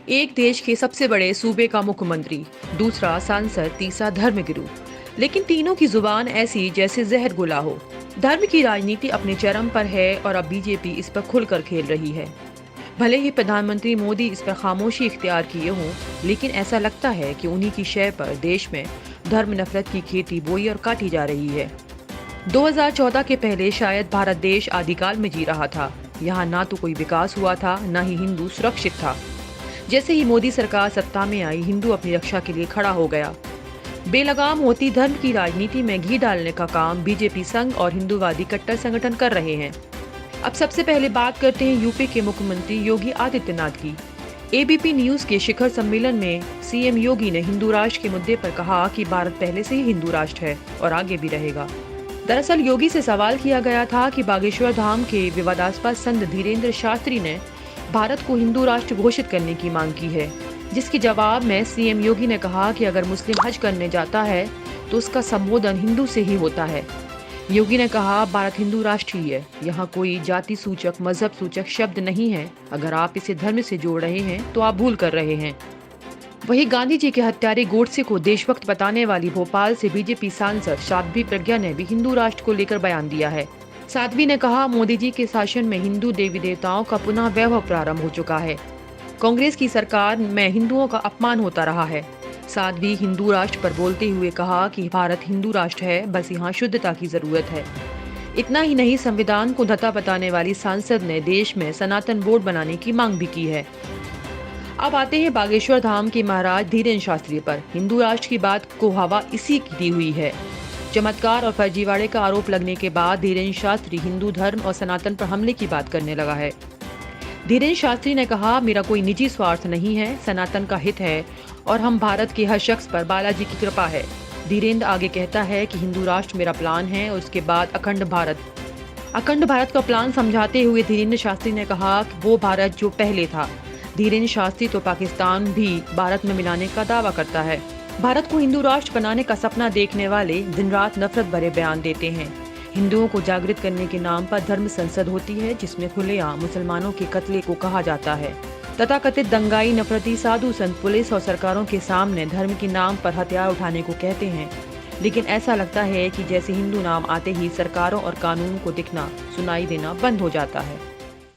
एक देश के सबसे बड़े सूबे का मुख्यमंत्री, दूसरा सांसद, तीसरा धर्मगुरु। लेकिन तीनों की जुबान ऐसी जैसे जहर घुला हो। धर्म की राजनीति अपने चरम पर है और अब बीजेपी इस पर खुलकर खेल रही है। भले ही प्रधानमंत्री मोदी इस पर खामोशी इख्तियार किए हों, लेकिन ऐसा लगता है कि उन्हीं की शय पर देश में धर्म नफरत की खेती बोई और काटी जा रही है। 2014 के पहले शायद भारत देश आदिकाल में जी रहा था। यहाँ ना तो कोई विकास हुआ था, न ही हिंदू सुरक्षित था। जैसे ही मोदी सरकार सत्ता में आई, हिंदू अपनी रक्षा के लिए खड़ा हो गया। बेलगाम होती धर्म की राजनीति में घी डालने का काम बीजेपी संघ और हिंदूवादी कट्टर संगठन कर रहे हैं। अब सबसे पहले बात करते हैं यूपी के मुख्यमंत्री योगी आदित्यनाथ की। एबीपी न्यूज के शिखर सम्मेलन में सीएम योगी ने हिंदू राष्ट्र के मुद्दे पर कहा कि भारत पहले से ही हिंदू राष्ट्र है और आगे भी रहेगा। दरअसल योगी से सवाल किया गया था कि बागेश्वर धाम के विवादास्पद संत धीरेन्द्र शास्त्री ने भारत को हिंदू राष्ट्र घोषित करने की मांग की है, जिसके जवाब में सीएम योगी ने कहा कि अगर मुस्लिम हज करने जाता है तो उसका संबोधन हिंदू से ही होता है। योगी ने कहा, भारत हिंदू राष्ट्र ही है, यहाँ कोई जाति सूचक, मजहब सूचक शब्द नहीं है। अगर आप इसे धर्म से जोड़ रहे हैं तो आप भूल कर रहे हैं। वहीं गांधी जी के हत्यारे गोडसे को देशभक्त बताने वाली भोपाल से बीजेपी सांसद साध्वी प्रज्ञा ने भी हिंदू राष्ट्र को लेकर बयान दिया है। साध्वी ने कहा, मोदी जी के शासन में हिंदू देवी देवताओं का पुनः वैभव प्रारंभ हो चुका है। कांग्रेस की सरकार में हिंदुओं का अपमान होता रहा है। साध्वी हिंदू राष्ट्र पर बोलते हुए कहा कि भारत हिंदू राष्ट्र है, बस यहाँ शुद्धता की जरूरत है। इतना ही नहीं, संविधान को धता बताने वाली सांसद ने देश में सनातन बोर्ड बनाने की मांग भी की है। अब आते हैं बागेश्वर धाम के महाराज धीरेन्द्र शास्त्री पर। हिंदू राष्ट्र की बात को हवा इसी की दी हुई है। चमत्कार और फर्जीवाड़े का आरोप लगने के बाद धीरेन्द्र शास्त्री हिंदू धर्म और सनातन पर हमले की बात करने लगा है। धीरेन्द्र शास्त्री ने कहा, मेरा कोई निजी स्वार्थ नहीं है, सनातन का हित है और हम भारत के हर शख्स पर बालाजी की कृपा है। धीरेन्द्र आगे कहता है कि हिंदू राष्ट्र मेरा प्लान है और उसके बाद अखंड भारत का प्लान समझाते हुए धीरेन्द्र शास्त्री ने कहा कि वो भारत जो पहले था। धीरेन्द्र शास्त्री तो पाकिस्तान भी भारत में मिलाने का दावा करता है। भारत को हिंदू राष्ट्र बनाने का सपना देखने वाले दिन रात नफरत भरे बयान देते हैं। हिंदुओं को जागृत करने के नाम पर धर्म संसद होती है, जिसमें खुलेआम मुसलमानों के कत्ले को कहा जाता है। तथाकथित दंगाई नफरती साधु संत पुलिस और सरकारों के सामने धर्म के नाम पर हथियार उठाने को कहते हैं। लेकिन ऐसा लगता है कि जैसे हिंदू नाम आते ही सरकारों और कानून को दिखना सुनाई देना बंद हो जाता है।